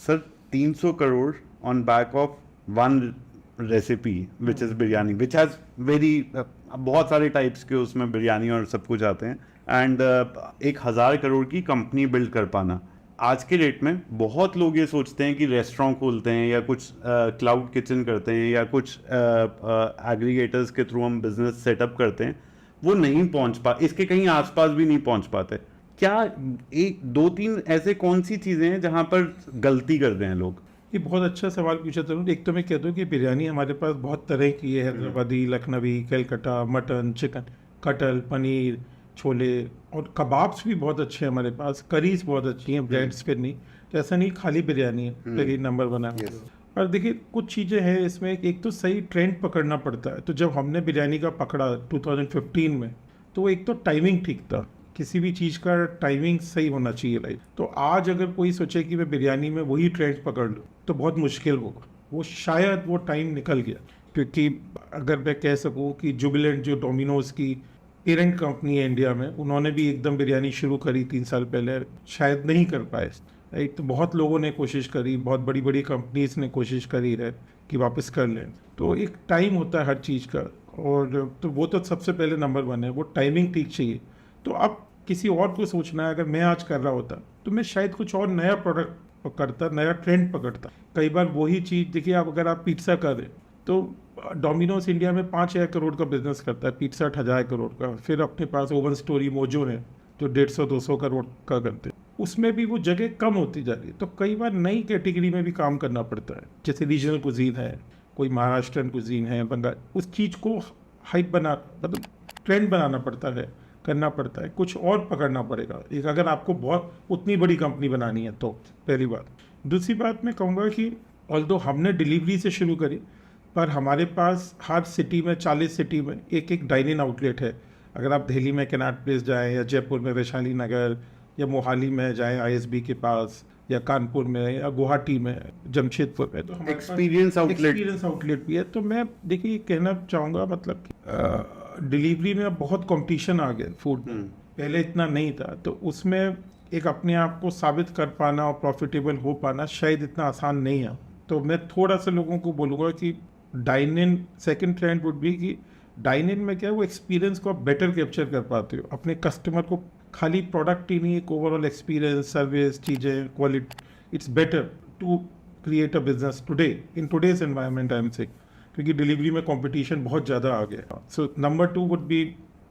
Sir 300 crore on back of one recipe which is biryani which has very बहुत सारे types के उसमें बिरयानी और सब कुछ आते हैं एंड 1,000 करोड़ की कंपनी बिल्ड कर पाना आज के डेट में बहुत लोग ये सोचते हैं कि रेस्टोरेंट खोलते हैं या कुछ क्लाउड किचन करते हैं या कुछ एग्रीगेटर्स के थ्रू हम बिजनेस सेटअप करते हैं, वो नहीं पहुंच पा इसके कहीं आसपास भी नहीं पहुंच पाते। क्या एक दो तीन ऐसे कौन सी चीज़ें हैं जहां पर गलती करते हैं लोग? ये बहुत अच्छा सवाल पूछा तुमने। एक तो मैं कहता हूँ कि बिरयानी हमारे पास बहुत तरह की है, हैदराबादी, लखनवी, कलकत्ता, मटन, चिकन, कटल, पनीर, छोले, और कबाब्स भी बहुत अच्छे हैं हमारे पास, करीज बहुत अच्छी हैं, ब्रेड्स पे नहीं, तो ऐसा नहीं खाली बिरयानी है पहले नंबर बना है। और देखिए कुछ चीज़ें हैं इसमें, एक तो सही ट्रेंड पकड़ना पड़ता है। तो जब हमने बिरयानी का पकड़ा 2015 में, तो एक तो टाइमिंग ठीक था, किसी भी चीज़ का टाइमिंग सही होना चाहिए लाइक। तो आज अगर कोई सोचे कि मैं बिरयानी में वही ट्रेंड पकड़ लूँ तो बहुत मुश्किल होगा, वो शायद वो टाइम निकल गया। क्योंकि अगर मैं कह सकूँ कि जुबिलेंट जो डोमिनोज़ की पेरेंट कंपनी है इंडिया में, उन्होंने भी एकदम बिरयानी शुरू करी 3 साल पहले, शायद नहीं कर पाए राइट। तो बहुत लोगों ने कोशिश करी, बहुत बड़ी बड़ी कंपनीज ने कोशिश करी है कि वापस कर लें। तो एक टाइम होता है हर चीज़ का, और तो वो तो सबसे पहले नंबर 1 है, वो टाइमिंग ठीक चाहिए। तो अब किसी और को सोचना है, अगर मैं आज कर रहा होता तो मैं शायद कुछ और नया प्रोडक्ट पकड़ता, नया ट्रेंड पकड़ता। कई बार वही चीज़ देखिए, आप अगर आप पिज्ज़ा कर रहे तो डोमिनोज इंडिया में 5,000 करोड़ का बिजनेस करता है, पिज्ज़ा 8,000 करोड़ का। फिर अपने पास ओवन स्टोरी मोजो है जो 150-200 करोड़ का करते हैं, उसमें भी वो जगह कम होती जा रही है। तो कई बार नई कैटेगरी में भी काम करना पड़ता है, जैसे रीजनल कुजीन है, कोई महाराष्ट्रन कुजीन है, बंगाल, उस चीज़ को हाइप बना, मतलब ट्रेंड बनाना पड़ता है, करना पड़ता है, कुछ और पकड़ना पड़ेगा एक, अगर आपको बहुत उतनी बड़ी कंपनी बनानी है तो। पहली बात। दूसरी बात मैं कहूँगा कि ऑल्दो हमने डिलीवरी से शुरू करी, पर हमारे पास हर सिटी में, 40 सिटी में एक एक डाइन इन आउटलेट है। अगर आप दिल्ली में कैनाट प्लेस जाएँ, या जयपुर में वैशाली नगर, या मोहाली में जाएँ ISB के पास, या कानपुर में, या गुवाहाटी में, जमशेदपुर में, तो हमारे एक्सपीरियंस आउटलेट भी है। तो मैं देखिए कहना चाहूँगा, मतलब डिलीवरी में अब बहुत कंपटीशन आ गया फूड में, पहले इतना नहीं था। तो उसमें एक अपने आप को साबित कर पाना और प्रॉफिटेबल हो पाना शायद इतना आसान नहीं है। तो मैं थोड़ा सा लोगों को बोलूँगा कि dine in, second trend would be कि डाइन इन में क्या है, वो एक्सपीरियंस को आप बेटर कैप्चर कर पाते हो, अपने कस्टमर को खाली प्रोडक्ट ही नहीं, एक ओवरऑल एक्सपीरियंस, सर्विस, चीज़ें, quality, it's better to create a business today in today's environment, I am saying, क्योंकि डिलीवरी में कंपटीशन बहुत ज़्यादा आ गया। So number 2 would be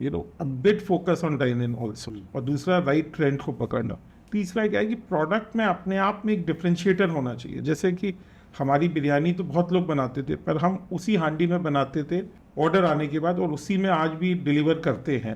a bit focus on dine in also, और दूसरा राइट ट्रेंड को पकड़ना। तीसरा क्या है कि प्रोडक्ट में अपने आप में एक डिफरेंशिएटर होना चाहिए। जैसे कि हमारी बिरयानी तो बहुत लोग बनाते थे, पर हम उसी हांडी में बनाते थे ऑर्डर आने के बाद, और उसी में आज भी डिलीवर करते हैं।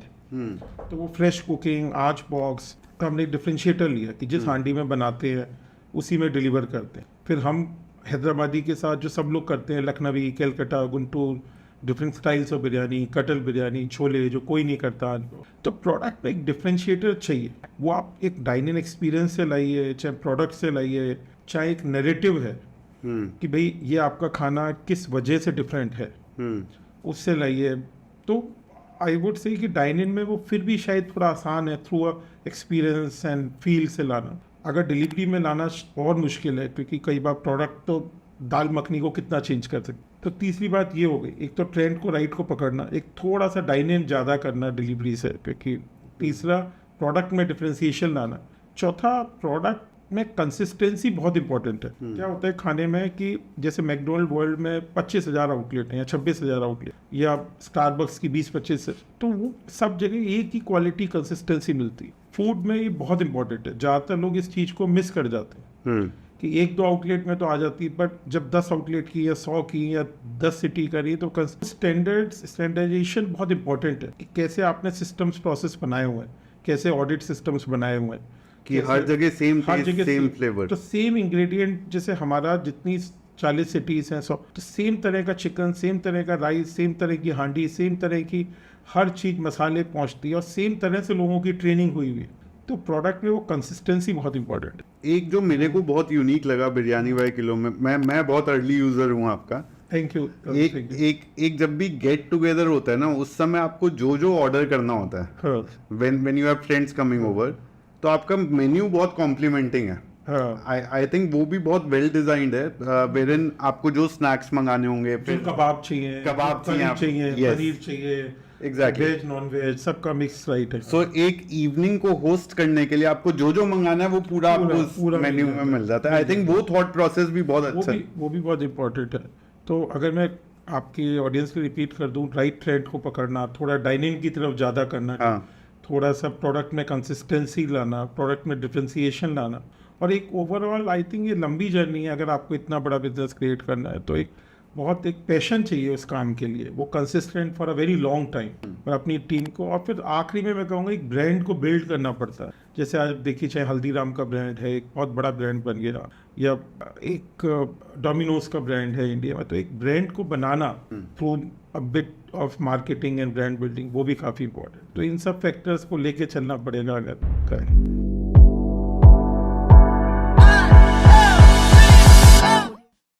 तो वो फ्रेश कुकिंग, आज बॉक्स का हमने डिफरेंशिएटर लिया कि जिस हांडी में बनाते हैं उसी में डिलीवर करते हैं। फिर हम हैदराबादी के साथ जो सब लोग करते हैं, Lucknowi, Calcutta, Guntur, different styles of biryani, कटल बिरयानी, छोले, जो कोई नहीं करता। तो प्रोडक्ट में एक डिफरेंशिएटर चाहिए, वो आप एक डाइनिंग एक्सपीरियंस से लाइए, चाहे प्रोडक्ट से लाइए, चाहे एक नैरेटिव है कि भाई ये आपका खाना किस वजह से डिफरेंट है, उससे लाइए। तो आई वुड से कि डाइनिंग में वो फिर भी शायद थोड़ा आसान है, through a experience and feel से लाना। अगर डिलीवरी में लाना और मुश्किल है, क्योंकि कई बार प्रोडक्ट तो दाल मखनी को कितना चेंज कर सकते। तो तीसरी बात ये हो गई, एक तो ट्रेंड को राइट को पकड़ना, एक थोड़ा सा डाइनिंग ज़्यादा करना डिलीवरी से, क्योंकि तीसरा प्रोडक्ट में डिफ्रेंसिएशन लाना। चौथा, प्रोडक्ट में कंसिस्टेंसी बहुत इंपॉर्टेंट है। क्या होता है खाने में कि जैसे मैकडोनल्ड वर्ल्ड में 25,000 आउटलेट हैं, या 26,000 आउटलेट, या स्टारबक्स की 20-25, तो वो सब जगह एक ही क्वालिटी कंसिस्टेंसी मिलती है। फूड में ये बहुत इंपॉर्टेंट है, ज़्यादातर लोग इस चीज़ को मिस कर जाते हैं कि 1-2 आउटलेट में तो आ जाती है, बट जब 10 आउटलेट की, या 100 की, या 10 सिटी करी, तो स्टैंडर्डाइजेशन बहुत इंपॉर्टेंट है कि कैसे आपने सिस्टम्स प्रोसेस बनाए हुए हैं, कैसे ऑडिट सिस्टम्स बनाए हुए हैं कि हर जगह सेम फ्लेवर, तो सेम इंग्रेडिएंट, जैसे हमारा जितनी 40 सिटीज़ हैं, 100, तो सेम तरह का चिकन, सेम तरह का राइस, सेम तरह की हांडी, सेम तरह की हर चीज़ मसाले पहुंचती है, और सेम तरह से लोगों की ट्रेनिंग हुई हुई है। तो प्रोडक्ट में वो कंसिस्टेंसी बहुत इंपॉर्टेंट है। एक जो मेरे को बहुत यूनिक लगा बिरयानी बाय किलो में, मैं बहुत अर्ली यूजर हूँ आपका, थैंक यू। एक जब भी गेट टुगेदर होता है ना, उस समय आपको जो ऑर्डर करना होता है, when you have friends coming over, तो आपका मेन्यू बहुत कॉम्प्लीमेंटिंग है। हाँ। आई थिंक वो भी बहुत वेल डिजाइंड है, वेरिन आपको जो स्नैक्स मंगाने होंगे, जो फिर कबाब चाहिए, कबाब करी चाहिए आप- चाहिए, yes. पनीर चाहिए, Exactly. वेज नॉन वेज सबका मिक्स राइट है। सो एक इवनिंग को होस्ट करने के लिए आपको जो जो मंगाना है वो पूरा आपको पूरा- उस पूरा मेन्यू मिल में जाता है। मिल जाता है। आई थिंक वो थॉट प्रोसेस भी बहुत अच्छा है। वो भी बहुत इम्पोर्टेंट है। तो अगर मैं आपकी ऑडियंस को रिपीट कर दूं, राइट ट्रेंड को पकड़ना, थोड़ा डाइनिंग की तरफ ज़्यादा करना, हाँ। थोड़ा सा प्रोडक्ट में कंसिस्टेंसी लाना, प्रोडक्ट में डिफ्रेंसिएशन लाना, और एक ओवरऑल आई थिंक ये लंबी जर्नी है। अगर आपको इतना बड़ा बिजनेस क्रिएट करना है तो एक पैशन चाहिए उस काम के लिए, वो consistent for a very long time, और अपनी टीम को, और फिर आखिरी में मैं कहूँगा एक ब्रांड को बिल्ड करना पड़ता है। जैसे आज देखिए, चाहे हल्दीराम का ब्रांड है, एक बहुत बड़ा ब्रांड बन गया, या एक डोमिनोज का ब्रांड है इंडिया में, तो एक ब्रांड को बनाना through a bit of marketing and brand building, वो भी काफ़ी इंपॉर्टेंट। तो इन सब फैक्टर्स को लेके चलना पड़ेगा अगर करें।